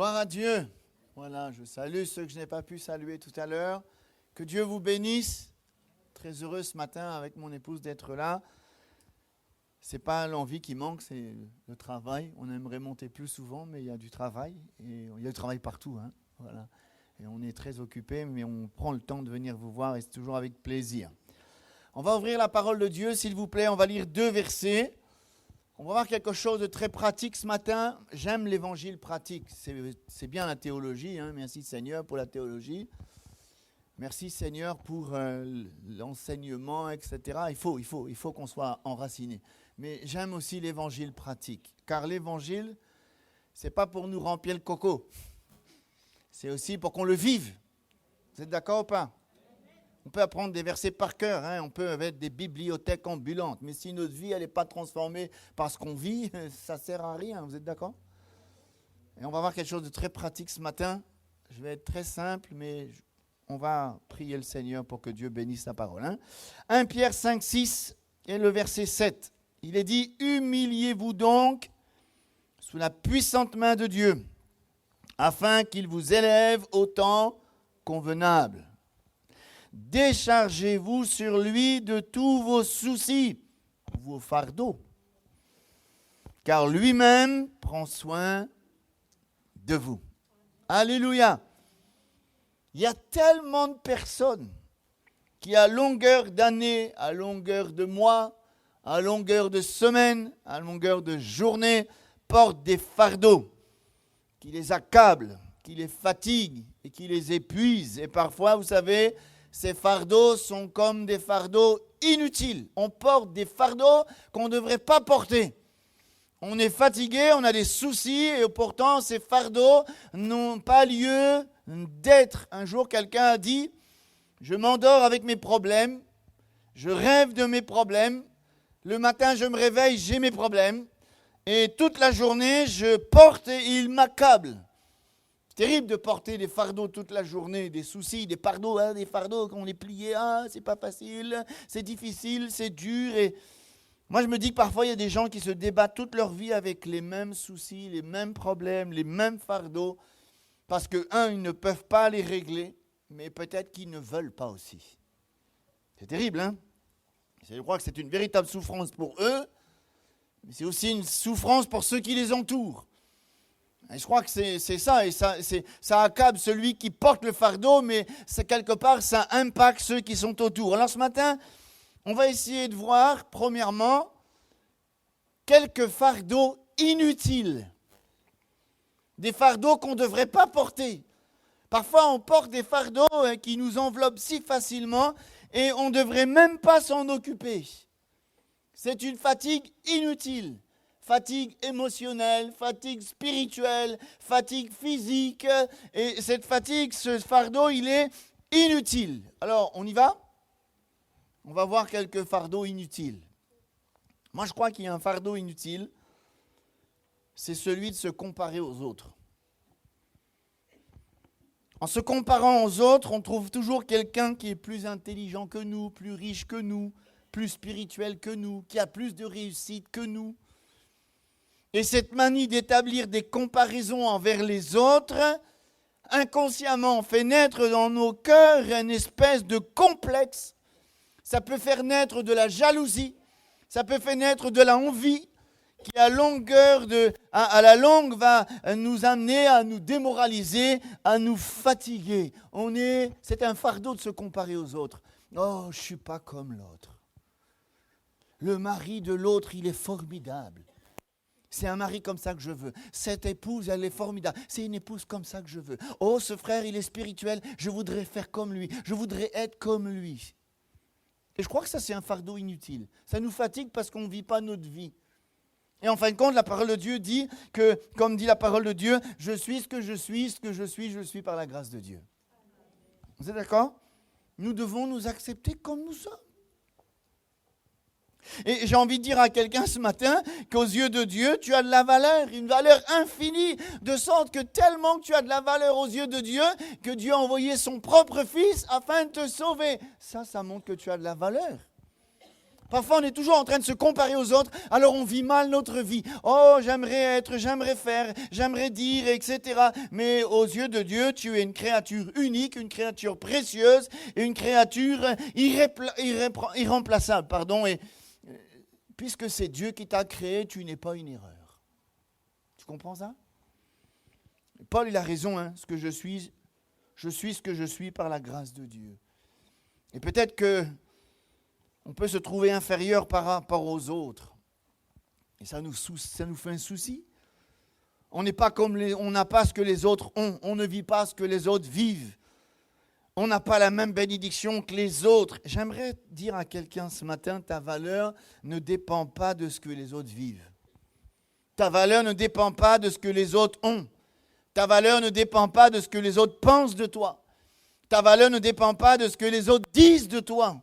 Gloire à Dieu. Voilà, je salue ceux que je n'ai pas pu saluer tout à l'heure. Que Dieu vous bénisse. Très heureux ce matin avec mon épouse d'être là. Ce n'est pas l'envie qui manque, c'est le travail. On aimerait monter plus souvent, mais il y a du travail. Et il y a du travail partout. Voilà. Et on est très occupés, mais on prend le temps de venir vous voir et c'est toujours avec plaisir. On va ouvrir la parole de Dieu, s'il vous plaît. On va lire 2 versets. On va voir quelque chose de très pratique ce matin. J'aime l'évangile pratique. C'est bien la théologie. Merci Seigneur pour la théologie. Merci Seigneur pour l'enseignement, etc. Il faut qu'on soit enraciné. Mais j'aime aussi l'évangile pratique. Car l'évangile, ce n'est pas pour nous remplir le coco. C'est aussi pour qu'on le vive. Vous êtes d'accord ou pas ? On peut apprendre des versets par cœur, on peut être des bibliothèques ambulantes, mais si notre vie n'est pas transformée par ce qu'on vit, ça ne sert à rien, vous êtes d'accord ? Et on va voir quelque chose de très pratique ce matin. Je vais être très simple, mais on va prier le Seigneur pour que Dieu bénisse sa parole. 1 Pierre 5, 6 et le verset 7. Il est dit « Humiliez-vous donc sous la puissante main de Dieu, afin qu'il vous élève au temps convenable. Déchargez-vous sur lui de tous vos soucis, vos fardeaux, car lui-même prend soin de vous. » Alléluia. Il y a tellement de personnes qui, à longueur d'année, à longueur de mois, à longueur de semaine, à longueur de journée, portent des fardeaux qui les accablent, qui les fatiguent et qui les épuisent. Et parfois, vous savez, ces fardeaux sont comme des fardeaux inutiles. On porte des fardeaux qu'on ne devrait pas porter. On est fatigué, on a des soucis et pourtant ces fardeaux n'ont pas lieu d'être. Un jour, quelqu'un a dit « Je m'endors avec mes problèmes, je rêve de mes problèmes, le matin je me réveille, j'ai mes problèmes et toute la journée je porte et ils m'accablent. » C'est terrible de porter des fardeaux toute la journée, des soucis, des fardeaux qu'on les pliait, c'est pas facile, c'est difficile, c'est dur. Et moi je me dis que parfois il y a des gens qui se débattent toute leur vie avec les mêmes soucis, les mêmes problèmes, les mêmes fardeaux, parce que, ils ne peuvent pas les régler, mais peut-être qu'ils ne veulent pas aussi. C'est terrible, Je crois que c'est une véritable souffrance pour eux, mais c'est aussi une souffrance pour ceux qui les entourent. Et je crois que c'est ça, et ça accable celui qui porte le fardeau, mais quelque part, ça impacte ceux qui sont autour. Alors ce matin, on va essayer de voir, premièrement, quelques fardeaux inutiles. Des fardeaux qu'on ne devrait pas porter. Parfois, on porte des fardeaux qui nous enveloppent si facilement, et on ne devrait même pas s'en occuper. C'est une fatigue inutile. Fatigue émotionnelle, fatigue spirituelle, fatigue physique. Et cette fatigue, ce fardeau, il est inutile. Alors, on y va ? On va voir quelques fardeaux inutiles. Moi, je crois qu'il y a un fardeau inutile. C'est celui de se comparer aux autres. En se comparant aux autres, on trouve toujours quelqu'un qui est plus intelligent que nous, plus riche que nous, plus spirituel que nous, qui a plus de réussite que nous. Et cette manie d'établir des comparaisons envers les autres, inconsciemment, fait naître dans nos cœurs une espèce de complexe. Ça peut faire naître de la jalousie, ça peut faire naître de la envie, qui à la longue va nous amener à nous démoraliser, à nous fatiguer. C'est un fardeau de se comparer aux autres. Oh, je ne suis pas comme l'autre. Le mari de l'autre, il est formidable. C'est un mari comme ça que je veux. Cette épouse, elle est formidable. C'est une épouse comme ça que je veux. Oh, ce frère, il est spirituel. Je voudrais faire comme lui. Je voudrais être comme lui. Et je crois que ça, c'est un fardeau inutile. Ça nous fatigue parce qu'on ne vit pas notre vie. Et en fin de compte, la parole de Dieu dit que, comme dit la parole de Dieu, je suis ce que je suis je suis par la grâce de Dieu. Vous êtes d'accord ? Nous devons nous accepter comme nous sommes. Et j'ai envie de dire à quelqu'un ce matin qu'aux yeux de Dieu, tu as de la valeur, une valeur infinie, de sorte que tellement que tu as de la valeur aux yeux de Dieu, que Dieu a envoyé son propre Fils afin de te sauver. Ça montre que tu as de la valeur. Parfois, on est toujours en train de se comparer aux autres, alors on vit mal notre vie. Oh, j'aimerais être, j'aimerais faire, j'aimerais dire, etc. Mais aux yeux de Dieu, tu es une créature unique, une créature précieuse, et une créature irremplaçable. Et puisque c'est Dieu qui t'a créé, tu n'es pas une erreur. Tu comprends ça? Paul, il a raison, hein, ce que je suis ce que je suis par la grâce de Dieu. Et peut-être que on peut se trouver inférieur par rapport aux autres. Et ça nous fait un souci. On n'est pas on n'a pas ce que les autres ont. On ne vit pas ce que les autres vivent. On n'a pas la même bénédiction que les autres. J'aimerais dire à quelqu'un ce matin, ta valeur ne dépend pas de ce que les autres vivent. Ta valeur ne dépend pas de ce que les autres ont. Ta valeur ne dépend pas de ce que les autres pensent de toi. Ta valeur ne dépend pas de ce que les autres disent de toi.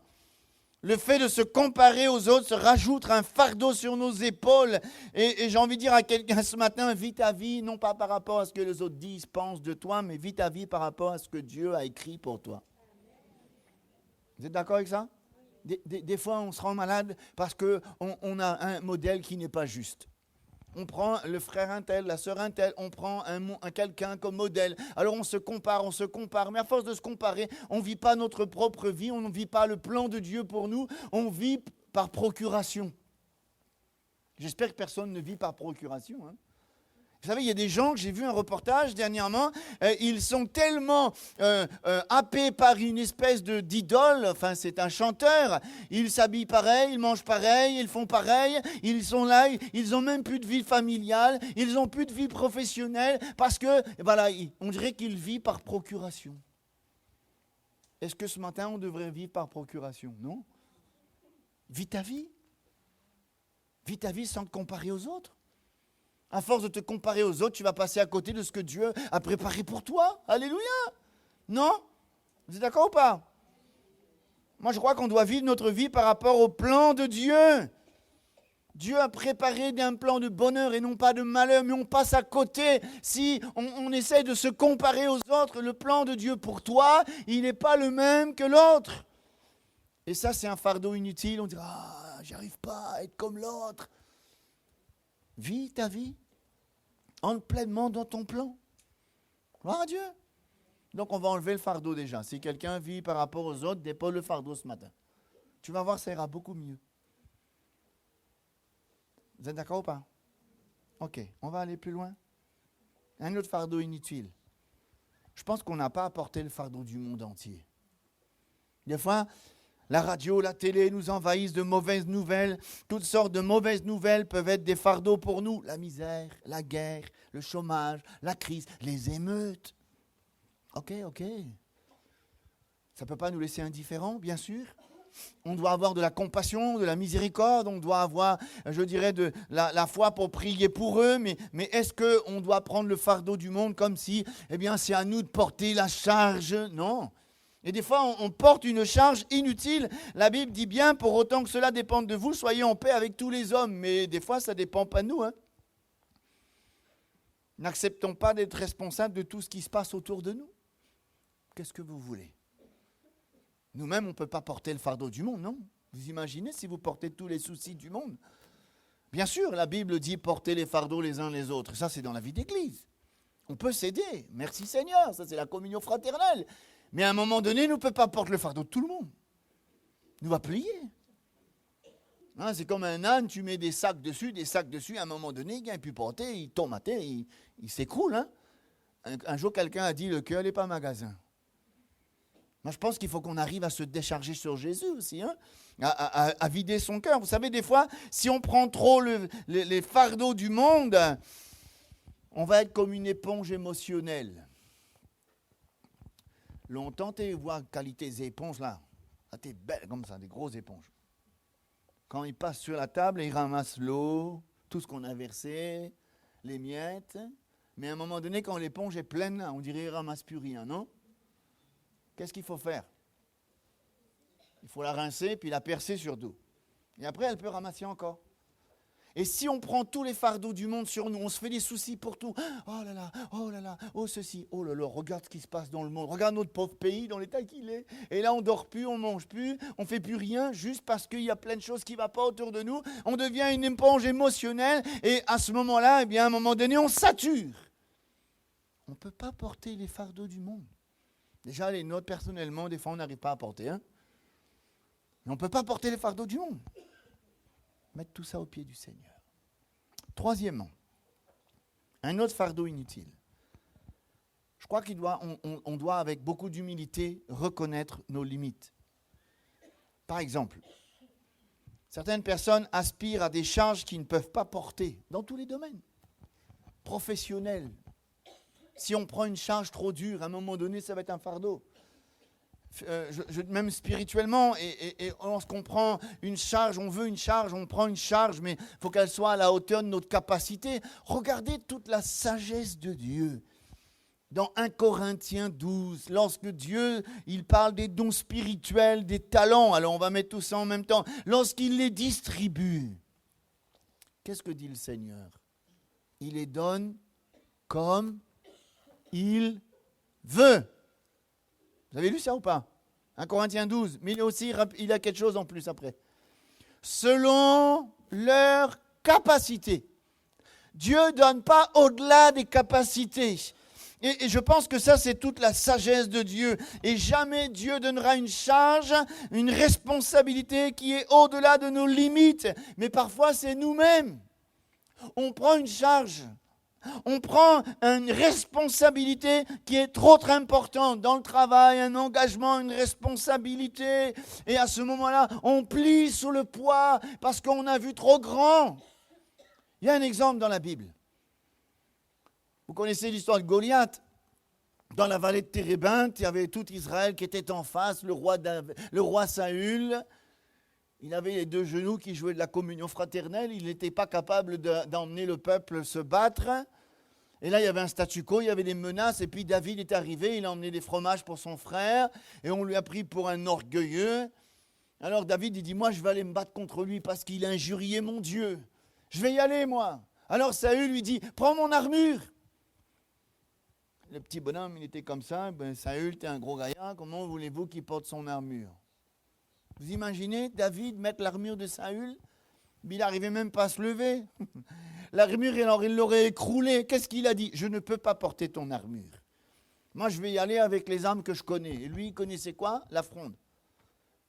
Le fait de se comparer aux autres se rajoute un fardeau sur nos épaules. Et j'ai envie de dire à quelqu'un ce matin, vis ta vie, non pas par rapport à ce que les autres disent, pensent de toi, mais vis ta vie par rapport à ce que Dieu a écrit pour toi. Vous êtes d'accord avec ça? Des fois, on se rend malade parce qu'on a un modèle qui n'est pas juste. On prend le frère un tel, la sœur un tel, on prend quelqu'un comme modèle. Alors on se compare. Mais à force de se comparer, on ne vit pas notre propre vie, on ne vit pas le plan de Dieu pour nous, on vit par procuration. J'espère que personne ne vit par procuration. Hein. Vous savez, il y a des gens, que j'ai vu un reportage dernièrement, ils sont tellement happés par une espèce d'idole, enfin c'est un chanteur, ils s'habillent pareil, ils mangent pareil, ils font pareil, ils sont là, ils n'ont même plus de vie familiale, ils n'ont plus de vie professionnelle, parce que, voilà, on dirait qu'ils vivent par procuration. Est-ce que ce matin, on devrait vivre par procuration? Non. Vis ta vie. Vis ta vie sans te comparer aux autres. À force de te comparer aux autres, tu vas passer à côté de ce que Dieu a préparé pour toi. Alléluia! Non? Vous êtes d'accord ou pas? Moi, je crois qu'on doit vivre notre vie par rapport au plan de Dieu. Dieu a préparé un plan de bonheur et non pas de malheur, mais on passe à côté. Si on essaie de se comparer aux autres, le plan de Dieu pour toi, il n'est pas le même que l'autre. Et ça, c'est un fardeau inutile. On dira, j'arrive pas à être comme l'autre. Vis ta vie, entre pleinement dans ton plan. Gloire à Dieu. Donc on va enlever le fardeau déjà. Si quelqu'un vit par rapport aux autres, dépose le fardeau ce matin. Tu vas voir, ça ira beaucoup mieux. Vous êtes d'accord ou pas? Ok, on va aller plus loin. Un autre fardeau inutile. Je pense qu'on n'a pas apporté le fardeau du monde entier. Des fois, la radio, la télé nous envahissent de mauvaises nouvelles. Toutes sortes de mauvaises nouvelles peuvent être des fardeaux pour nous. La misère, la guerre, le chômage, la crise, les émeutes. Ok. Ça ne peut pas nous laisser indifférents, bien sûr. On doit avoir de la compassion, de la miséricorde. On doit avoir, je dirais, de la foi pour prier pour eux. Mais est-ce qu'on doit prendre le fardeau du monde comme si, c'est à nous de porter la charge? Non. Et des fois, on porte une charge inutile. La Bible dit bien, pour autant que cela dépende de vous, soyez en paix avec tous les hommes. Mais des fois, ça ne dépend pas de nous. Hein. N'acceptons pas d'être responsables de tout ce qui se passe autour de nous. Qu'est-ce que vous voulez? Nous-mêmes, on ne peut pas porter le fardeau du monde, non? Vous imaginez si vous portez tous les soucis du monde? Bien sûr, la Bible dit porter les fardeaux les uns les autres. Ça, c'est dans la vie d'église. On peut s'aider. Merci Seigneur. Ça, c'est la communion fraternelle. Mais à un moment donné, nous ne pouvons pas porter le fardeau de tout le monde. Nous va plier. Hein, c'est comme un âne, tu mets des sacs dessus, à un moment donné, il ne vient plus porter, il tombe à terre, il s'écroule. Hein. Un jour, quelqu'un a dit, le cœur n'est pas un magasin. Moi, je pense qu'il faut qu'on arrive à se décharger sur Jésus aussi, hein, à vider son cœur. Vous savez, des fois, si on prend trop les fardeaux du monde, on va être comme une éponge émotionnelle. Longtemps, tu vois qualité des éponges là. Ah, t'es belle comme ça, des grosses éponges. Quand ils passent sur la table, ils ramassent l'eau, tout ce qu'on a versé, les miettes. Mais à un moment donné, quand l'éponge est pleine, là, on dirait qu'ils ne ramassent plus rien, non? Qu'est-ce qu'il faut faire? Il faut la rincer puis la percer surtout. Et après, elle peut ramasser encore. Et si on prend tous les fardeaux du monde sur nous, on se fait des soucis pour tout. Oh là là, oh là là, oh ceci, oh là là, regarde ce qui se passe dans le monde. Regarde notre pauvre pays dans l'état qu'il est. Et là, on dort plus, on mange plus, on fait plus rien, juste parce qu'il y a plein de choses qui ne vont pas autour de nous. On devient une éponge émotionnelle. Et à ce moment-là, eh bien, à un moment donné, on sature. On ne peut pas porter les fardeaux du monde. Déjà, les nôtres, personnellement, des fois, on n'arrive pas à porter. Hein. Mais on ne peut pas porter les fardeaux du monde. Mettre tout ça au pied du Seigneur. Troisièmement, un autre fardeau inutile. Je crois qu'on doit, avec beaucoup d'humilité, reconnaître nos limites. Par exemple, certaines personnes aspirent à des charges qu'ils ne peuvent pas porter dans tous les domaines. Professionnels. Si on prend une charge trop dure, à un moment donné, ça va être un fardeau. Même spirituellement, et lorsqu'on prend une charge, on veut une charge, on prend une charge, mais il faut qu'elle soit à la hauteur de notre capacité. Regardez toute la sagesse de Dieu. Dans 1 Corinthiens 12, lorsque Dieu, il parle des dons spirituels, des talents, alors on va mettre tout ça en même temps, lorsqu'il les distribue, qu'est-ce que dit le Seigneur? Il les donne comme il veut. Vous avez lu ça ou pas? 1 Corinthiens 12, mais il a quelque chose en plus après. Selon leur capacité. Dieu ne donne pas au-delà des capacités. Et je pense que ça, c'est toute la sagesse de Dieu. Et jamais Dieu donnera une charge, une responsabilité qui est au-delà de nos limites. Mais parfois, c'est nous-mêmes. On prend une charge. On prend une responsabilité qui est trop importante dans le travail, un engagement, une responsabilité. Et à ce moment-là, on plie sous le poids parce qu'on a vu trop grand. Il y a un exemple dans la Bible. Vous connaissez l'histoire de Goliath. Dans la vallée de Térébinthe, il y avait tout Israël qui était en face, le roi Saül. Il avait les 2 genoux qui jouaient de la communion fraternelle. Il n'était pas capable d'emmener le peuple se battre. Et là, il y avait un statu quo, il y avait des menaces. Et puis David est arrivé, il a emmené des fromages pour son frère. Et on lui a pris pour un orgueilleux. Alors David, il dit, moi, je vais aller me battre contre lui parce qu'il a injurié mon Dieu. Je vais y aller, moi. Alors Saül lui dit, prends mon armure. Le petit bonhomme, il était comme ça. Saül, t'es un gros gaillard. Comment voulez-vous qu'il porte son armure? Vous imaginez David mettre l'armure de Saül? Il n'arrivait même pas à se lever. L'armure, alors il l'aurait écroulée. Qu'est-ce qu'il a dit? Je ne peux pas porter ton armure. Moi, je vais y aller avec les armes que je connais. Et lui, il connaissait quoi? La fronde.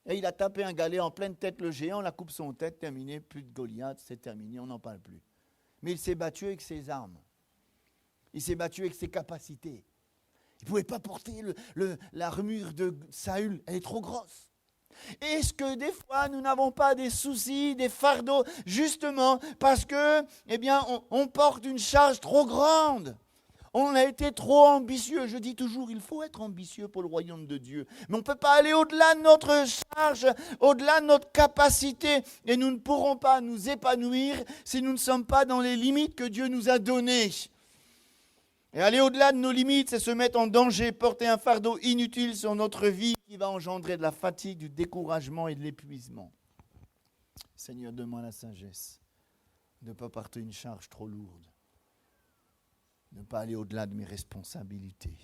Et il a tapé un galet en pleine tête le géant, la coupe son tête, terminé. Plus de Goliath, c'est terminé, on n'en parle plus. Mais il s'est battu avec ses armes. Il s'est battu avec ses capacités. Il ne pouvait pas porter l'armure de Saül. Elle est trop grosse. Est-ce que des fois, nous n'avons pas des soucis, des fardeaux, justement parce que, eh bien, on porte une charge trop grande. On a été trop ambitieux. Je dis toujours, il faut être ambitieux pour le royaume de Dieu. Mais on ne peut pas aller au-delà de notre charge, au-delà de notre capacité. Et nous ne pourrons pas nous épanouir si nous ne sommes pas dans les limites que Dieu nous a données. Et aller au-delà de nos limites, c'est se mettre en danger, porter un fardeau inutile sur notre vie qui va engendrer de la fatigue, du découragement et de l'épuisement. Seigneur, donne-moi la sagesse de ne pas porter une charge trop lourde, de ne pas aller au-delà de mes responsabilités.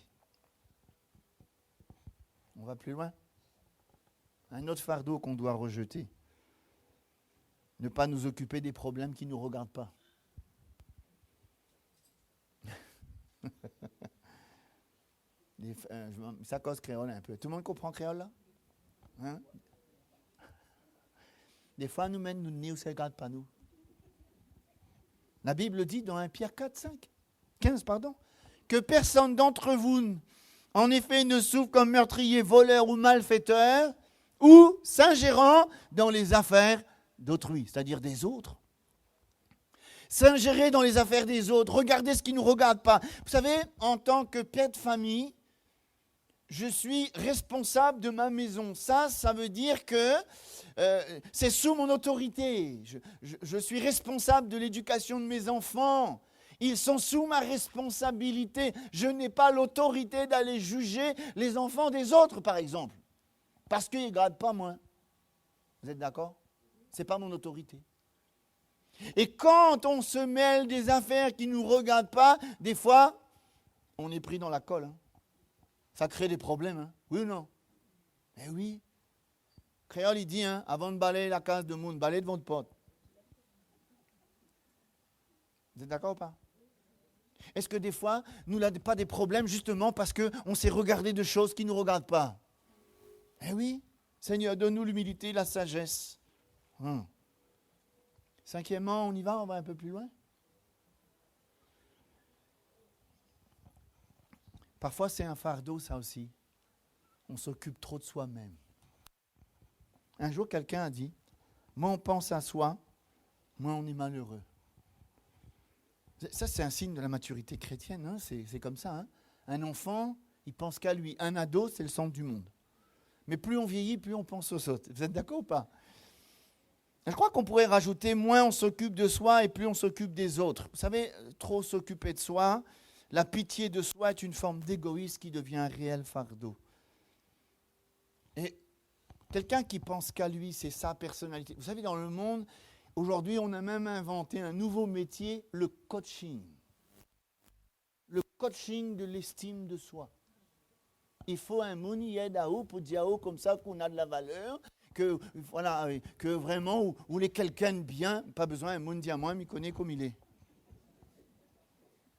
On va plus loin. Un autre fardeau qu'on doit rejeter. Ne pas nous occuper des problèmes qui ne nous regardent pas. Ça cause créole un peu. Tout le monde comprend créole là? Hein? Des fois, nous mènent, nous ne nous regardent pas nous. La Bible dit dans 1 Pierre 15, que personne d'entre vous, en effet, ne souffre comme meurtrier, voleur ou malfaiteur, ou s'ingérant dans les affaires d'autrui, c'est-à-dire des autres. S'ingérer dans les affaires des autres, regarder ce qui ne nous regarde pas. Vous savez, en tant que père de famille, je suis responsable de ma maison. Ça veut dire que c'est sous mon autorité. Je suis responsable de l'éducation de mes enfants. Ils sont sous ma responsabilité. Je n'ai pas l'autorité d'aller juger les enfants des autres, par exemple. Parce qu'ils ne gradent pas moi. Vous êtes d'accord? Ce n'est pas mon autorité. Et quand on se mêle des affaires qui ne nous regardent pas, des fois, on est pris dans la colle. Hein. Ça crée des problèmes. Hein. Oui ou non? Eh oui. Créole, il dit, hein, avant de balayer la case de monde, balayez devant votre porte. Vous êtes d'accord ou pas? Est-ce que des fois, nous n'avons pas des problèmes justement parce qu'on s'est regardé de choses qui ne nous regardent pas? Eh oui. Seigneur, donne-nous l'humilité, la sagesse. Cinquièmement, on y va, on va un peu plus loin. Parfois, c'est un fardeau, ça aussi. On s'occupe trop de soi-même. Un jour, quelqu'un a dit, moins on pense à soi, moins on est malheureux. Ça, c'est un signe de la maturité chrétienne. Hein? C'est comme ça. Hein? Un enfant, il pense qu'à lui. Un ado, c'est le centre du monde. Mais plus on vieillit, plus on pense aux autres. Vous êtes d'accord ou pas? Je crois qu'on pourrait rajouter, moins on s'occupe de soi et plus on s'occupe des autres. Vous savez, trop s'occuper de soi, la pitié de soi est une forme d'égoïsme qui devient un réel fardeau. Et quelqu'un qui pense qu'à lui, c'est sa personnalité. Vous savez, dans le monde, aujourd'hui, on a même inventé un nouveau métier, le coaching. Le coaching de l'estime de soi. Il faut un moni aide à haut pour dire comme ça qu'on a de la valeur, que voilà, que vraiment, où les quelqu'un de bien, pas besoin un monde dire moi, mais il connaît comme il est.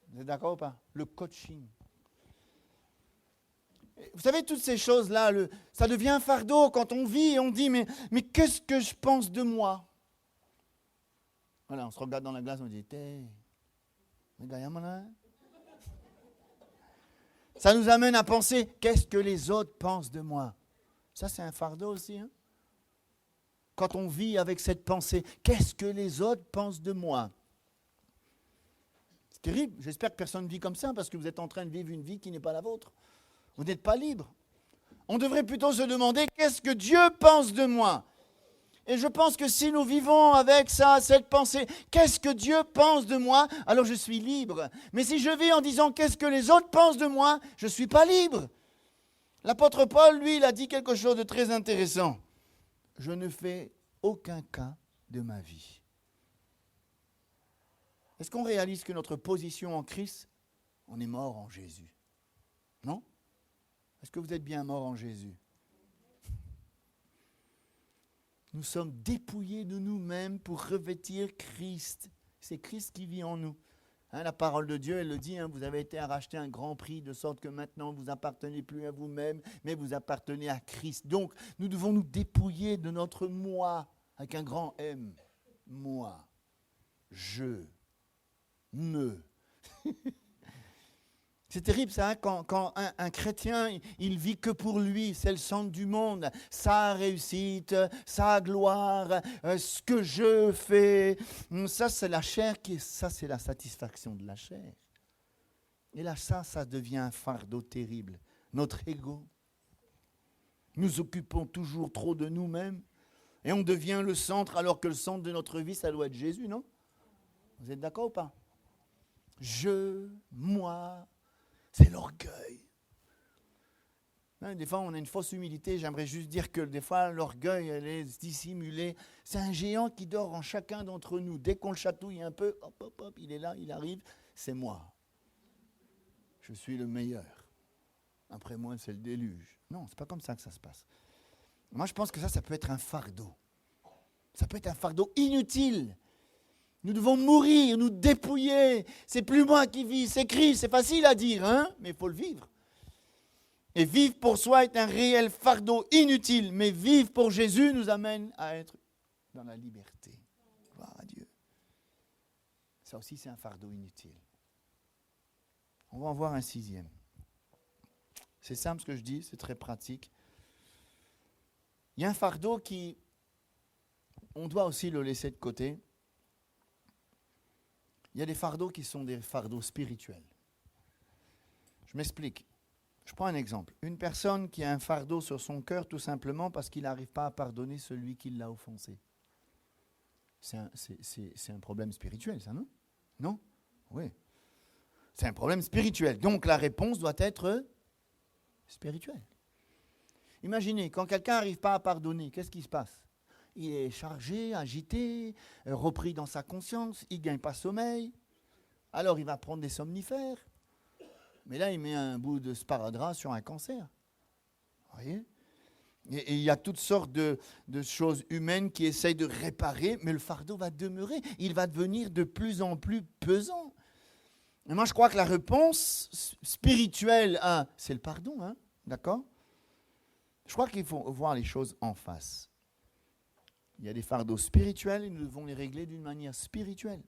Vous êtes d'accord ou pas? Le coaching. Vous savez, toutes ces choses-là, ça devient un fardeau quand on vit et on dit, mais qu'est-ce que je pense de moi? Voilà, on se regarde dans la glace, on dit, ça nous amène à penser, qu'est-ce que les autres pensent de moi? Ça, c'est un fardeau aussi. Hein? Quand on vit avec cette pensée, qu'est-ce que les autres pensent de moi? C'est terrible. J'espère que personne ne vit comme ça parce que vous êtes en train de vivre une vie qui n'est pas la vôtre. Vous n'êtes pas libre. On devrait plutôt se demander, qu'est-ce que Dieu pense de moi? Et je pense que si nous vivons avec ça, cette pensée, qu'est-ce que Dieu pense de moi? Alors je suis libre. Mais si je vis en disant, qu'est-ce que les autres pensent de moi? Je ne suis pas libre. L'apôtre Paul, lui, il a dit quelque chose de très intéressant. Je ne fais aucun cas de ma vie. Est-ce qu'on réalise que notre position en Christ, on est mort en Jésus? Non? Est-ce que vous êtes bien mort en Jésus? Nous sommes dépouillés de nous-mêmes pour revêtir Christ. C'est Christ qui vit en nous. Hein, la parole de Dieu, elle le dit, hein, vous avez été racheté un grand prix, de sorte que maintenant vous n'appartenez plus à vous-même, mais vous appartenez à Christ. Donc, nous devons nous dépouiller de notre moi, avec un grand M. Moi, je, me. C'est terrible ça, hein, quand un chrétien, il vit que pour lui, c'est le centre du monde, sa réussite, sa gloire, ce que je fais, ça c'est la chair, ça c'est la satisfaction de la chair. Et là ça devient un fardeau terrible, notre ego. Nous occupons toujours trop de nous-mêmes et on devient le centre alors que le centre de notre vie, ça doit être Jésus, non? Vous êtes d'accord ou pas? Je, moi... C'est l'orgueil. Des fois, on a une fausse humilité. J'aimerais juste dire que des fois, l'orgueil, elle est dissimulée. C'est un géant qui dort en chacun d'entre nous. Dès qu'on le chatouille un peu, hop, hop, hop, il est là, il arrive. C'est moi. Je suis le meilleur. Après moi, c'est le déluge. Non, c'est pas comme ça que ça se passe. Moi, je pense que ça peut être un fardeau. Ça peut être un fardeau inutile. Nous devons mourir, nous dépouiller. C'est plus moi qui vis, c'est Christ. C'est facile à dire, hein? Mais il faut le vivre. Et vivre pour soi est un réel fardeau inutile. Mais vivre pour Jésus nous amène à être dans la liberté. Gloire à Dieu. Ça aussi, c'est un fardeau inutile. On va en voir un sixième. C'est simple ce que je dis, c'est très pratique. Il y a un fardeau qui, on doit aussi le laisser de côté. Il y a des fardeaux qui sont des fardeaux spirituels. Je m'explique. Je prends un exemple. Une personne qui a un fardeau sur son cœur tout simplement parce qu'il n'arrive pas à pardonner celui qui l'a offensé. C'est un problème spirituel, ça, non? Non? Oui. C'est un problème spirituel. Donc la réponse doit être spirituelle. Imaginez, quand quelqu'un n'arrive pas à pardonner, qu'est-ce qui se passe? il est chargé, agité, repris dans sa conscience, il ne gagne pas sommeil. Alors il va prendre des somnifères. Mais là, il met un bout de sparadrap sur un cancer. Vous voyez ? Et il y a toutes sortes de choses humaines qui essayent de réparer, mais le fardeau va demeurer. Il va devenir de plus en plus pesant. Et moi, je crois que la réponse spirituelle, c'est le pardon. Hein, d'accord ? Je crois qu'il faut voir les choses en face. Il y a des fardeaux spirituels et nous devons les régler d'une manière spirituelle.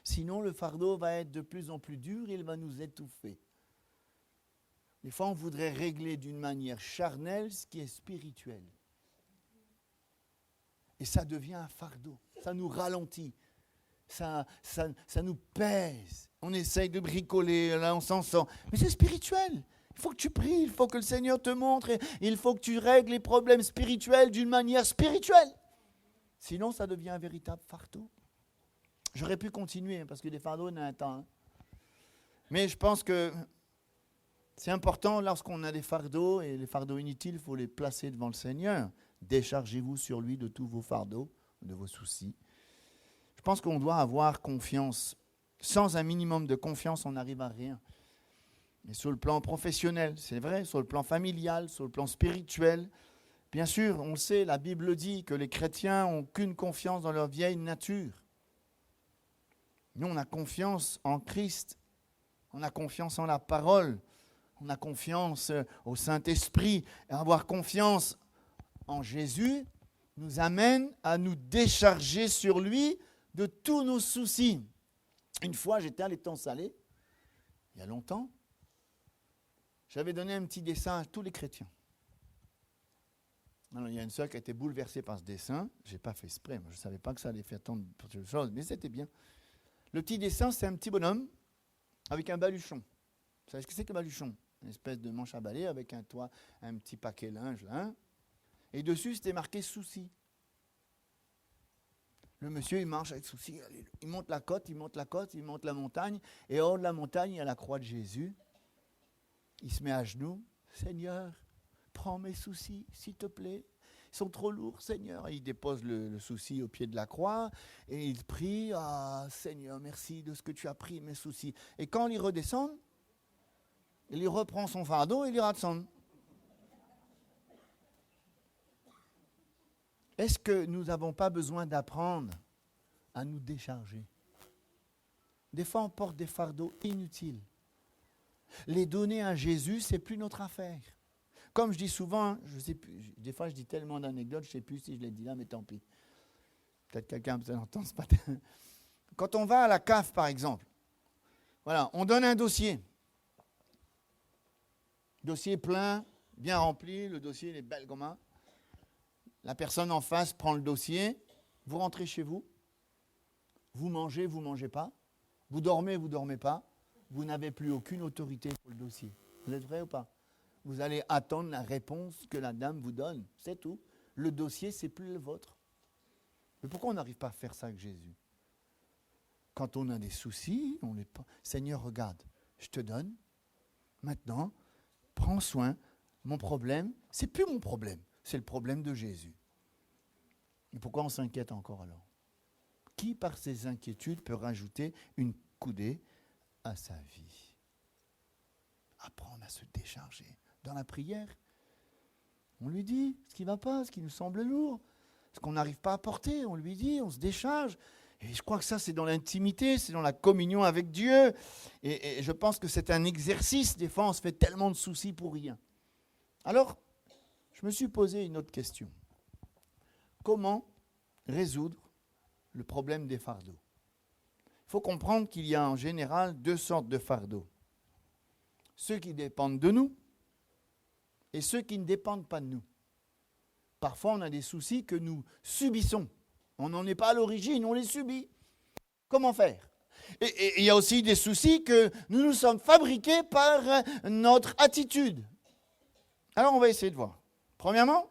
Sinon, le fardeau va être de plus en plus dur et il va nous étouffer. Des fois, on voudrait régler d'une manière charnelle ce qui est spirituel. Et ça devient un fardeau. Ça nous ralentit. Ça nous pèse. On essaye de bricoler, là on s'en sort. Mais c'est spirituel. Il faut que tu pries, il faut que le Seigneur te montre. Et il faut que tu règles les problèmes spirituels d'une manière spirituelle. Sinon, ça devient un véritable fardeau. J'aurais pu continuer, parce que des fardeaux, on a un temps. Hein. Mais je pense que c'est important, lorsqu'on a des fardeaux, et les fardeaux inutiles, il faut les placer devant le Seigneur. Déchargez-vous sur lui de tous vos fardeaux, de vos soucis. Je pense qu'on doit avoir confiance. Sans un minimum de confiance, on n'arrive à rien. Et sur le plan professionnel, c'est vrai, sur le plan familial, sur le plan spirituel. Bien sûr, on le sait, la Bible dit que les chrétiens n'ont qu'une confiance dans leur vieille nature. Nous, on a confiance en Christ, on a confiance en la parole, on a confiance au Saint-Esprit. Et avoir confiance en Jésus nous amène à nous décharger sur lui de tous nos soucis. Une fois, j'étais à l'Étang Salé, il y a longtemps, j'avais donné un petit dessin à tous les chrétiens. Alors, il y a une sœur qui a été bouleversée par ce dessin. Je n'ai pas fait exprès, moi, je ne savais pas que ça allait faire tant de choses, mais c'était bien. Le petit dessin, c'est un petit bonhomme avec un baluchon. Vous savez ce que c'est que le baluchon ? Une espèce de manche à balai avec un toit, un petit paquet linge là. Et dessus, c'était marqué « souci ». Le monsieur, il marche avec souci. Il monte la côte, il monte la montagne. Et en haut de la montagne, il y a la croix de Jésus. Il se met à genoux. « Seigneur, prends mes soucis, s'il te plaît. Ils sont trop lourds, Seigneur. » Et il dépose le souci au pied de la croix. Et il prie. « Ah, Seigneur, merci de ce que tu as pris, mes soucis. » Et quand il redescend, il reprend son fardeau et il ira descendre. Est-ce que nous n'avons pas besoin d'apprendre à nous décharger ? Des fois, on porte des fardeaux inutiles. Les donner à Jésus, c'est plus notre affaire. Comme je dis souvent, je sais plus, des fois je dis tellement d'anecdotes, je ne sais plus si je l'ai dit là, mais tant pis. Peut-être quelqu'un a besoin d'entendre ce matin. Quand on va à la CAF, par exemple, voilà, on donne un dossier. Dossier plein, bien rempli, le dossier il est belle comme un. La personne en face prend le dossier, vous rentrez chez vous, vous mangez pas, vous dormez pas, vous n'avez plus aucune autorité pour le dossier. Vous êtes vrai ou pas ? Vous allez attendre la réponse que la dame vous donne, c'est tout. Le dossier, c'est plus le vôtre. Mais pourquoi on n'arrive pas à faire ça avec Jésus ? Quand on a des soucis, on les... Seigneur, regarde, je te donne, maintenant, prends soin, mon problème, c'est plus mon problème. C'est le problème de Jésus. Et pourquoi on s'inquiète encore alors ? Qui, par ses inquiétudes, peut rajouter une coudée à sa vie ? Apprendre à se décharger. Dans la prière, on lui dit ce qui ne va pas, ce qui nous semble lourd, ce qu'on n'arrive pas à porter, on lui dit, on se décharge. Et je crois que ça, c'est dans l'intimité, c'est dans la communion avec Dieu. Et je pense que c'est un exercice. Des fois, on se fait tellement de soucis pour rien. Alors, je me suis posé une autre question. Comment résoudre le problème des fardeaux ? Il faut comprendre qu'il y a en général deux sortes de fardeaux. Ceux qui dépendent de nous et ceux qui ne dépendent pas de nous. Parfois, on a des soucis que nous subissons. On n'en est pas à l'origine, on les subit. Comment faire ? Et il y a aussi des soucis que nous nous sommes fabriqués par notre attitude. Alors, on va essayer de voir. Premièrement,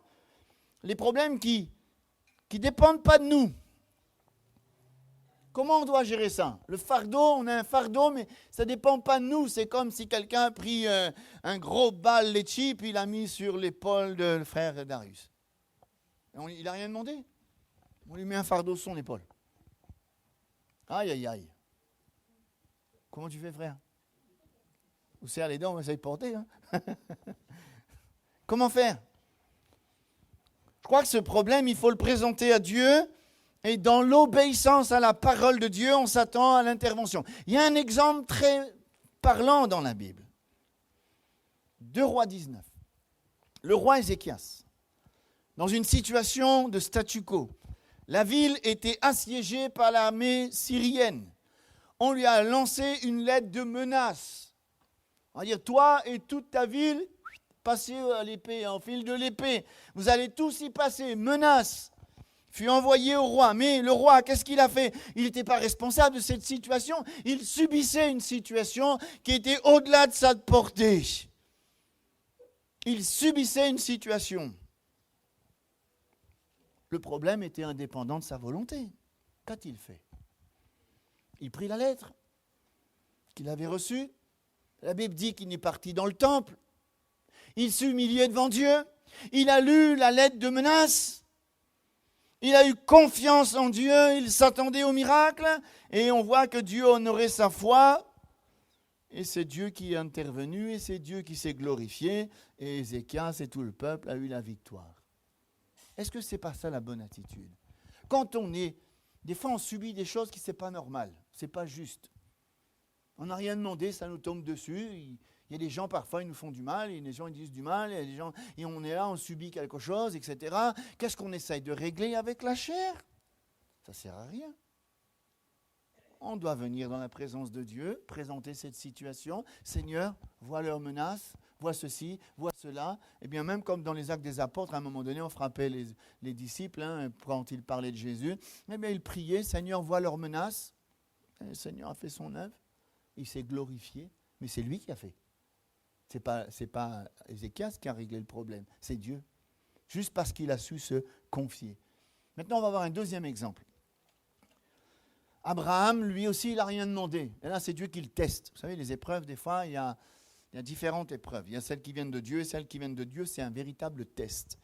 les problèmes qui ne dépendent pas de nous. Comment on doit gérer ça ? Le fardeau, on a un fardeau, mais ça ne dépend pas de nous. C'est comme si quelqu'un a pris un gros bal laitier puis l'a mis sur l'épaule de le frère Darius. Il n'a rien demandé. On lui met un fardeau sur son épaule. Aïe, aïe, aïe. Comment tu fais, frère? On serre les dents, on essaye de porter. Hein. Comment faire? Je crois que ce problème, il faut le présenter à Dieu. Et dans l'obéissance à la parole de Dieu, on s'attend à l'intervention. Il y a un exemple très parlant dans la Bible. 2 Rois 19. Le roi Ézéchias, dans une situation de statu quo, la ville était assiégée par l'armée syrienne. On lui a lancé une lettre de menace. On va dire, toi et toute ta ville, passez à l'épée, en fil de l'épée. Vous allez tous y passer. Menace fut envoyé au roi. Mais le roi, qu'est-ce qu'il a fait? Il n'était pas responsable de cette situation. Il subissait une situation qui était au-delà de sa portée. Il subissait une situation. Le problème était indépendant de sa volonté. Qu'a-t-il fait? Il prit la lettre qu'il avait reçue. La Bible dit qu'il est parti dans le temple. Il s'est humilié devant Dieu. Il a lu la lettre de menace. Il a eu confiance en Dieu. Il s'attendait au miracle. Et on voit que Dieu honorait sa foi. Et c'est Dieu qui est intervenu. Et c'est Dieu qui s'est glorifié. Et Ézéchias et tout le peuple a eu la victoire. Est-ce que ce n'est pas ça la bonne attitude? Quand on est... Des fois, on subit des choses qui ne sont pas normales. Ce n'est pas juste. On n'a rien demandé, ça nous tombe dessus. Il y a des gens, parfois, ils nous font du mal. Il y a des gens, ils disent du mal. Il y a des gens, et on est là, on subit quelque chose, etc. Qu'est-ce qu'on essaye de régler avec la chair? Ça ne sert à rien. On doit venir dans la présence de Dieu, présenter cette situation. Seigneur, vois leurs menaces, vois ceci, vois cela. Et bien même comme dans les Actes des Apôtres, à un moment donné, on frappait les disciples quand ils parlaient de Jésus. Eh bien, ils priaient, Seigneur, vois leurs menaces. Et le Seigneur a fait son œuvre. Il s'est glorifié, mais c'est lui qui a fait. C'est pas Ézéchias qui a réglé le problème, c'est Dieu. Juste parce qu'il a su se confier. Maintenant, on va voir un deuxième exemple. Abraham, lui aussi, il n'a rien demandé. Et là, c'est Dieu qui le teste. Vous savez, les épreuves, des fois, il y a différentes épreuves. Il y a celles qui viennent de Dieu et celles qui viennent de Dieu, c'est un véritable test.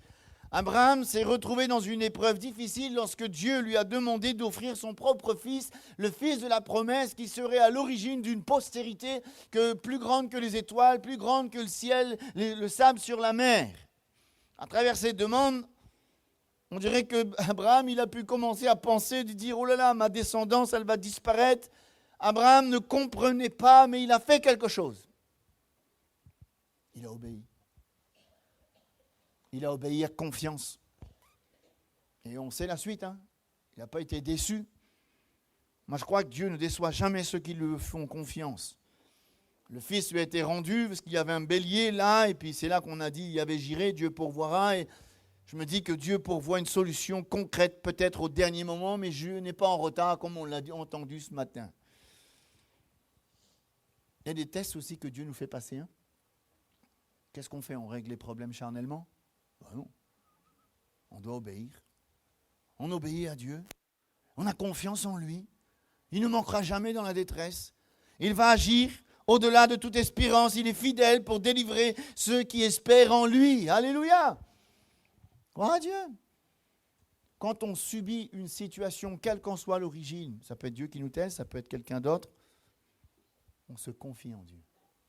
Abraham s'est retrouvé dans une épreuve difficile lorsque Dieu lui a demandé d'offrir son propre fils, le fils de la promesse qui serait à l'origine d'une postérité plus grande que les étoiles, plus grande que le ciel, le sable sur la mer. À travers cette demande, on dirait qu'Abraham, il a pu commencer à penser, de dire, oh là là, ma descendance, elle va disparaître. Abraham ne comprenait pas, mais il a fait quelque chose. Il a obéi. Il a obéi à confiance. Et on sait la suite. Hein. Il n'a pas été déçu. Moi, je crois que Dieu ne déçoit jamais ceux qui lui font confiance. Le fils lui a été rendu parce qu'il y avait un bélier là, et puis c'est là qu'on a dit, il y avait Jiré, Dieu pourvoira. Et je me dis que Dieu pourvoit une solution concrète, peut-être au dernier moment, mais Dieu n'est pas en retard, comme on l'a entendu ce matin. Il y a des tests aussi que Dieu nous fait passer. Hein. Qu'est-ce qu'on fait? On règle les problèmes charnellement? Ben non. On doit obéir. On obéit à Dieu. On a confiance en lui. Il ne manquera jamais dans la détresse. Il va agir au-delà de toute espérance. Il est fidèle pour délivrer ceux qui espèrent en lui. Alléluia. Gloire à Dieu. Quand on subit une situation, quelle qu'en soit l'origine, ça peut être Dieu qui nous teste, ça peut être quelqu'un d'autre, on se confie en Dieu.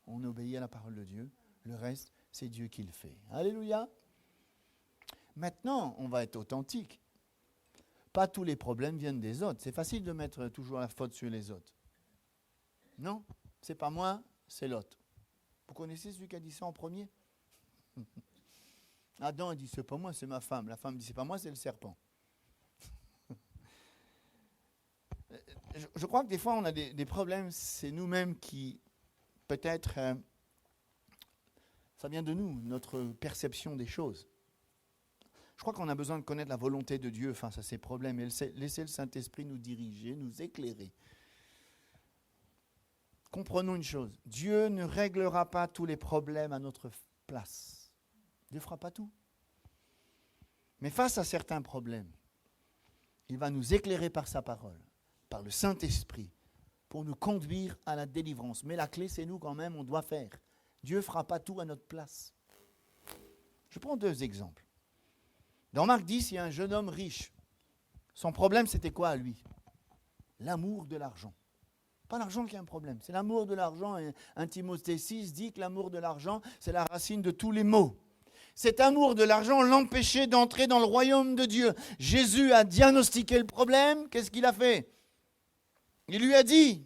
On obéit à la parole de Dieu. Le reste, c'est Dieu qui le fait. Alléluia. Maintenant, on va être authentique. Pas tous les problèmes viennent des autres. C'est facile de mettre toujours la faute sur les autres. Non, c'est pas moi, c'est l'autre. Vous connaissez celui qui a dit ça en premier? Adam a dit, c'est pas moi, c'est ma femme. La femme dit, c'est pas moi, c'est le serpent. Je crois que des fois, on a des problèmes. C'est nous-mêmes qui, peut-être, ça vient de nous, notre perception des choses. Je crois qu'on a besoin de connaître la volonté de Dieu face à ces problèmes et laisser le Saint-Esprit nous diriger, nous éclairer. Comprenons une chose, Dieu ne réglera pas tous les problèmes à notre place. Dieu ne fera pas tout. Mais face à certains problèmes, il va nous éclairer par sa parole, par le Saint-Esprit, pour nous conduire à la délivrance. Mais la clé, c'est nous quand même, on doit faire. Dieu ne fera pas tout à notre place. Je prends 2 exemples. Dans Marc 10, il y a un jeune homme riche. Son problème, c'était quoi à lui? L'amour de l'argent. Pas l'argent qui est un problème, c'est l'amour de l'argent. Et 1 Timothée 6 dit que l'amour de l'argent, c'est la racine de tous les maux. Cet amour de l'argent l'empêchait d'entrer dans le royaume de Dieu. Jésus a diagnostiqué le problème. Qu'est-ce qu'il a fait? Il lui a dit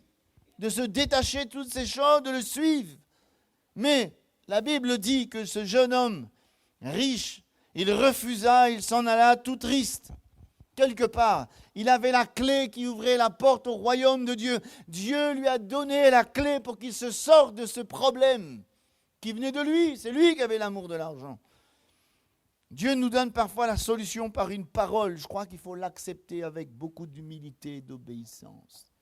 de se détacher de toutes ces choses, de le suivre. Mais la Bible dit que ce jeune homme riche, il refusa, il s'en alla tout triste. Quelque part, il avait la clé qui ouvrait la porte au royaume de Dieu. Dieu lui a donné la clé pour qu'il se sorte de ce problème qui venait de lui. C'est lui qui avait l'amour de l'argent. Dieu nous donne parfois la solution par une parole. Je crois qu'il faut l'accepter avec beaucoup d'humilité et d'obéissance.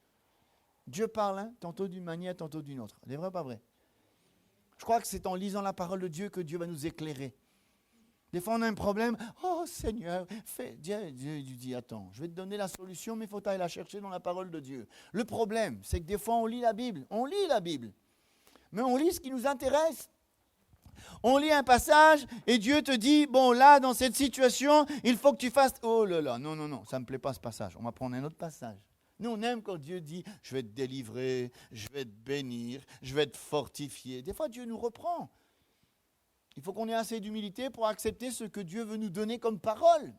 Dieu parle, tantôt d'une manière, tantôt d'une autre. C'est vrai ou pas vrai? Je crois que c'est en lisant la parole de Dieu que Dieu va nous éclairer. Des fois, on a un problème. Oh Seigneur, Dieu dit, attends, je vais te donner la solution, mais il faut aller la chercher dans la parole de Dieu. Le problème, c'est que des fois, on lit la Bible. Mais on lit ce qui nous intéresse. On lit un passage et Dieu te dit, bon là, dans cette situation, il faut que tu fasses... Oh là là, non, ça ne me plaît pas ce passage. On va prendre un autre passage. Nous, on aime quand Dieu dit, je vais te délivrer, je vais te bénir, je vais te fortifier. Des fois, Dieu nous reprend. Il faut qu'on ait assez d'humilité pour accepter ce que Dieu veut nous donner comme parole.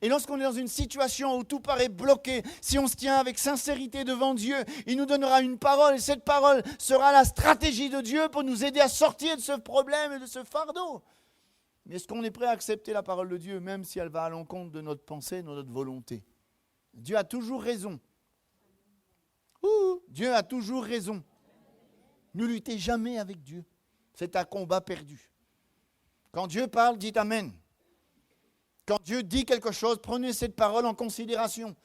Et lorsqu'on est dans une situation où tout paraît bloqué, si on se tient avec sincérité devant Dieu, il nous donnera une parole et cette parole sera la stratégie de Dieu pour nous aider à sortir de ce problème et de ce fardeau. Mais est-ce qu'on est prêt à accepter la parole de Dieu, même si elle va à l'encontre de notre pensée, de notre volonté? Dieu a toujours raison. Dieu a toujours raison. Ne luttez jamais avec Dieu. C'est un combat perdu. Quand Dieu parle, dites Amen. Quand Dieu dit quelque chose, prenez cette parole en considération.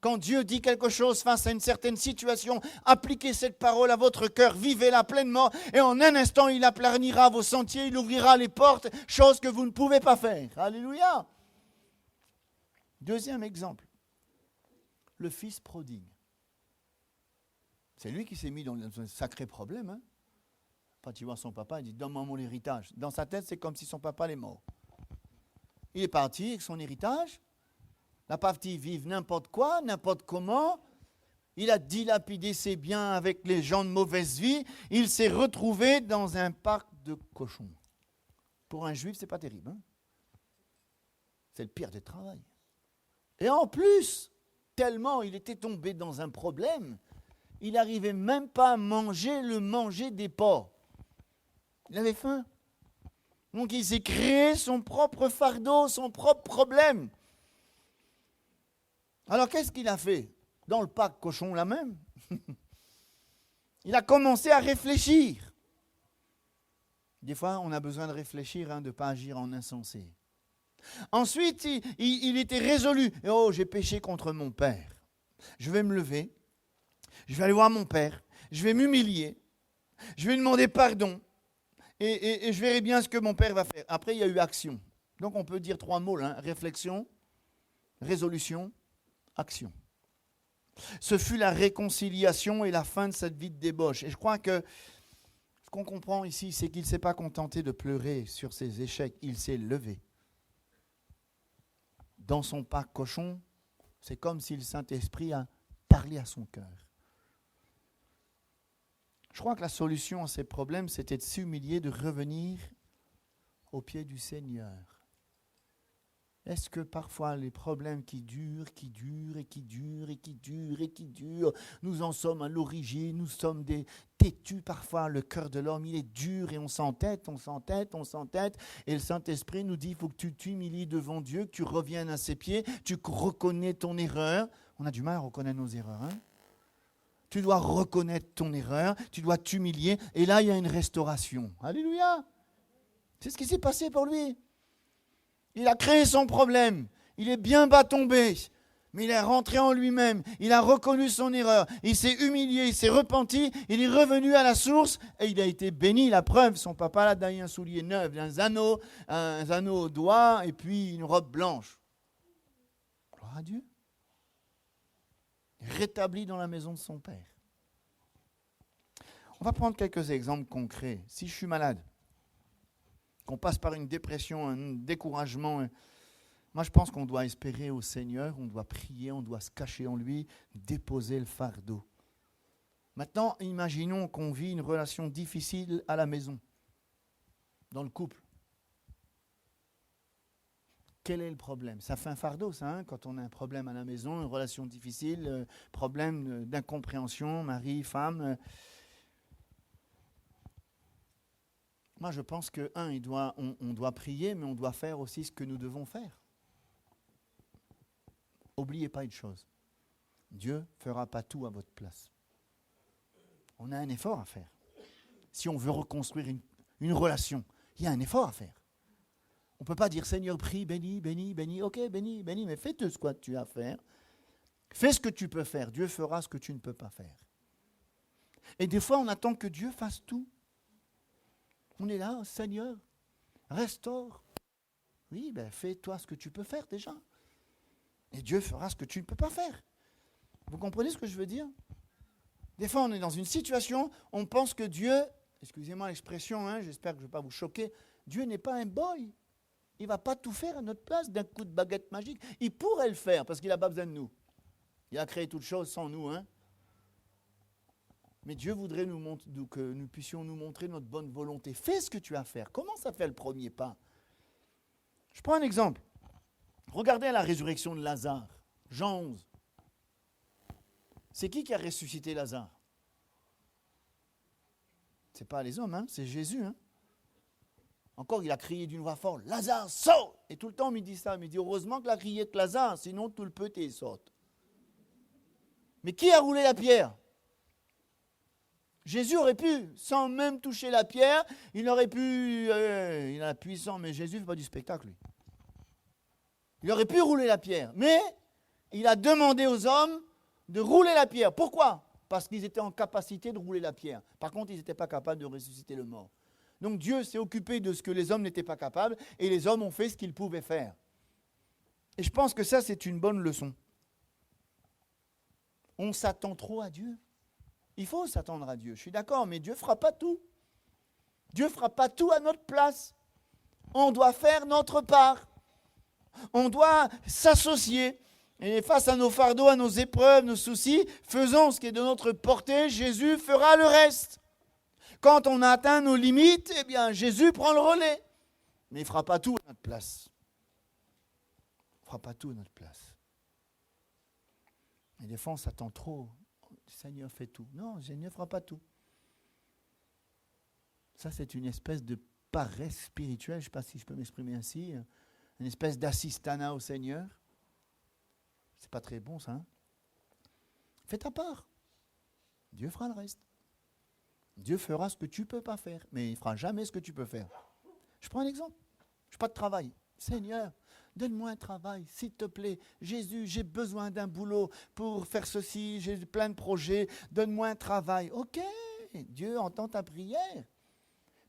Quand Dieu dit quelque chose face à une certaine situation, appliquez cette parole à votre cœur, vivez-la pleinement et en un instant, il aplanira vos sentiers, il ouvrira les portes, chose que vous ne pouvez pas faire. Alléluia. Deuxième exemple, le fils prodigue. C'est lui qui s'est mis dans un sacré problème. Hein? Quand il voit son papa, il dit « Donne-moi mon héritage ». Dans sa tête, c'est comme si son papa est mort. Il est parti avec son héritage. Il n'a pas parti vivre n'importe quoi, n'importe comment. Il a dilapidé ses biens avec les gens de mauvaise vie. Il s'est retrouvé dans un parc de cochons. Pour un juif, ce n'est pas terrible. Hein? C'est le pire des travails. Et en plus, tellement il était tombé dans un problème, il n'arrivait même pas à manger le manger des porcs. Il avait faim. Donc il s'est créé son propre fardeau, son propre problème. Alors qu'est-ce qu'il a fait? Dans le parc cochon là même, il a commencé à réfléchir. Des fois, on a besoin de réfléchir, de ne pas agir en insensé. Ensuite, il était résolu. Oh, j'ai péché contre mon père. Je vais me lever. Je vais aller voir mon père. Je vais m'humilier. Je vais lui demander pardon. Et je verrai bien ce que mon père va faire. Après, il y a eu action. Donc, on peut dire 3 mots. Réflexion, résolution, action. Ce fut la réconciliation et la fin de cette vie de débauche. Et je crois que ce qu'on comprend ici, c'est qu'il ne s'est pas contenté de pleurer sur ses échecs. Il s'est levé. Dans son parc cochon, c'est comme si le Saint-Esprit a parlé à son cœur. Je crois que la solution à ces problèmes, c'était de s'humilier, de revenir au pied du Seigneur. Est-ce que parfois les problèmes qui durent, nous en sommes à l'origine, nous sommes des têtus parfois, le cœur de l'homme, il est dur et on s'entête, et le Saint-Esprit nous dit, il faut que tu t'humilies devant Dieu, que tu reviennes à ses pieds, tu reconnais ton erreur. On a du mal à reconnaître nos erreurs, Tu dois reconnaître ton erreur, tu dois t'humilier, et là, il y a une restauration. Alléluia! C'est ce qui s'est passé pour lui. Il a créé son problème, il est bien bas tombé, mais il est rentré en lui-même, il a reconnu son erreur, il s'est humilié, il s'est repenti, il est revenu à la source, et il a été béni. La preuve, son papa l'a donné un soulier neuf, un anneau au doigt, et puis une robe blanche. Gloire à Dieu. Rétabli dans la maison de son père. On va prendre quelques exemples concrets. Si je suis malade, qu'on passe par une dépression, un découragement, Moi, je pense qu'on doit espérer au Seigneur, on doit prier, on doit se cacher en lui, déposer le fardeau. Maintenant, imaginons qu'on vit une relation difficile à la maison, dans le couple. Quel est le problème? Ça fait un fardeau, ça, hein, quand on a un problème à la maison, une relation difficile, problème d'incompréhension, mari, femme. Moi, je pense que, on doit prier, mais on doit faire aussi ce que nous devons faire. N'oubliez pas une chose. Dieu ne fera pas tout à votre place. On a un effort à faire. Si on veut reconstruire une relation, il y a un effort à faire. On ne peut pas dire, Seigneur, prie, bénis, bénis, bénis. Ok, bénis, bénis, mais fais tout ce que tu as à faire. Fais ce que tu peux faire. Dieu fera ce que tu ne peux pas faire. Et des fois, on attend que Dieu fasse tout. On est là, Seigneur, restaure. Oui, ben fais-toi ce que tu peux faire déjà. Et Dieu fera ce que tu ne peux pas faire. Vous comprenez ce que je veux dire? Des fois, on est dans une situation, on pense que Dieu, excusez-moi l'expression, hein, j'espère que je ne vais pas vous choquer, Dieu n'est pas un boy. Il ne va pas tout faire à notre place d'un coup de baguette magique. Il pourrait le faire parce qu'il n'a pas besoin de nous. Il a créé toutes choses sans nous. Hein. Mais Dieu voudrait que nous puissions nous montrer notre bonne volonté. Fais ce que tu as à faire. Commence à faire le premier pas. Je prends un exemple. Regardez la résurrection de Lazare, Jean 11. C'est qui a ressuscité Lazare? Ce n'est pas les hommes, hein, c'est Jésus. Hein. Encore, il a crié d'une voix forte, Lazare, saute! Et tout le temps, il dit ça. Il dit, heureusement qu'il a crié que Lazare, sinon tout le petit saute. Mais qui a roulé la pierre? Jésus aurait pu, sans même toucher la pierre, il aurait pu, il a la puissance, mais Jésus ne fait pas du spectacle, lui. Il aurait pu rouler la pierre, mais il a demandé aux hommes de rouler la pierre. Pourquoi? Parce qu'ils étaient en capacité de rouler la pierre. Par contre, ils n'étaient pas capables de ressusciter le mort. Donc Dieu s'est occupé de ce que les hommes n'étaient pas capables, et les hommes ont fait ce qu'ils pouvaient faire. Et je pense que ça, c'est une bonne leçon. On s'attend trop à Dieu. Il faut s'attendre à Dieu, je suis d'accord, mais Dieu ne fera pas tout. Dieu ne fera pas tout à notre place. On doit faire notre part. On doit s'associer. Et face à nos fardeaux, à nos épreuves, nos soucis, faisons ce qui est de notre portée. Jésus fera le reste. Quand on a atteint nos limites, eh bien, Jésus prend le relais. Mais il ne fera pas tout à notre place. Il ne fera pas tout à notre place. Et des fois, on s'attend trop. Le Seigneur fait tout. Non, le Seigneur ne fera pas tout. Ça, c'est une espèce de paresse spirituelle, je ne sais pas si je peux m'exprimer ainsi, une espèce d'assistanat au Seigneur. C'est pas très bon, ça. Hein? Fais ta part. Dieu fera le reste. Dieu fera ce que tu ne peux pas faire, mais il ne fera jamais ce que tu peux faire. Je prends un exemple. Je n'ai pas de travail. Seigneur, donne-moi un travail, s'il te plaît. Jésus, j'ai besoin d'un boulot pour faire ceci, j'ai plein de projets, donne-moi un travail. Ok, Dieu entend ta prière.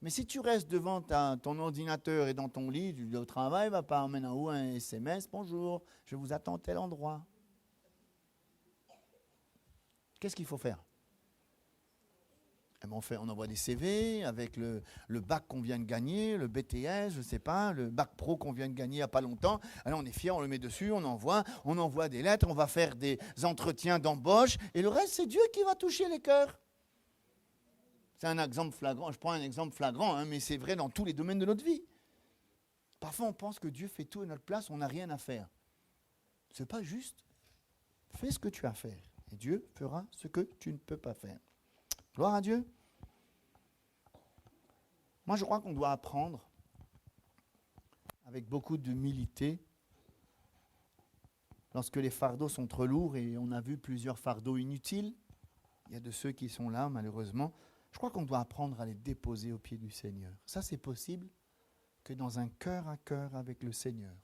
Mais si tu restes devant ton ordinateur et dans ton lit, tu dis au travail, va pas emmener en haut un SMS, bonjour, je vous attends à tel endroit. Qu'est-ce qu'il faut faire? On envoie des CV avec le bac qu'on vient de gagner, le BTS, je ne sais pas, le bac pro qu'on vient de gagner il n'y a pas longtemps. Alors on est fiers, on le met dessus, on envoie des lettres, on va faire des entretiens d'embauche. Et le reste, c'est Dieu qui va toucher les cœurs. C'est un exemple flagrant, je prends un exemple flagrant, hein, mais c'est vrai dans tous les domaines de notre vie. Parfois, on pense que Dieu fait tout à notre place, on n'a rien à faire. Ce n'est pas juste. Fais ce que tu as à faire. Et Dieu fera ce que tu ne peux pas faire. Gloire à Dieu. Moi, je crois qu'on doit apprendre, avec beaucoup d'humilité, lorsque les fardeaux sont trop lourds, et on a vu plusieurs fardeaux inutiles, il y a de ceux qui sont là, malheureusement, je crois qu'on doit apprendre à les déposer aux pieds du Seigneur. Ça, c'est possible que dans un cœur à cœur avec le Seigneur.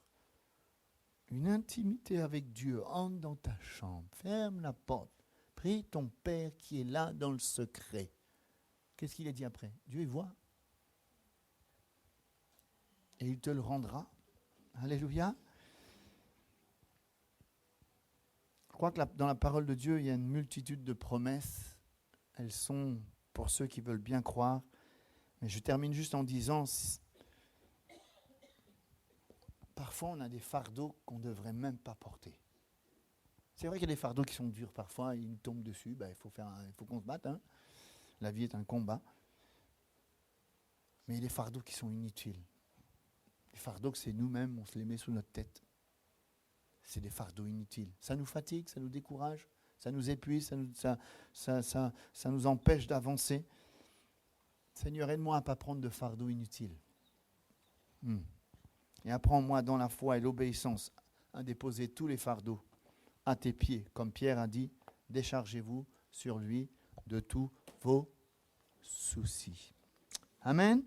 Une intimité avec Dieu. Entre dans ta chambre, ferme la porte. Prie ton Père qui est là dans le secret. Qu'est-ce qu'il a dit après? Dieu il voit. Et il te le rendra. Alléluia. Je crois que dans la parole de Dieu, il y a une multitude de promesses. Elles sont pour ceux qui veulent bien croire. Mais je termine juste en disant, parfois on a des fardeaux qu'on ne devrait même pas porter. C'est vrai qu'il y a des fardeaux qui sont durs parfois, ils nous tombent dessus, il faut qu'on se batte. Hein. La vie est un combat. Mais il y a des fardeaux qui sont inutiles. Des fardeaux que c'est nous-mêmes, on se les met sous notre tête. C'est des fardeaux inutiles. Ça nous fatigue, ça nous décourage, ça nous épuise, ça nous empêche d'avancer. Seigneur, aide-moi à ne pas prendre de fardeaux inutiles. Et apprends-moi dans la foi et l'obéissance à déposer tous les fardeaux à tes pieds. Comme Pierre a dit, déchargez-vous sur lui de tous vos soucis. Amen.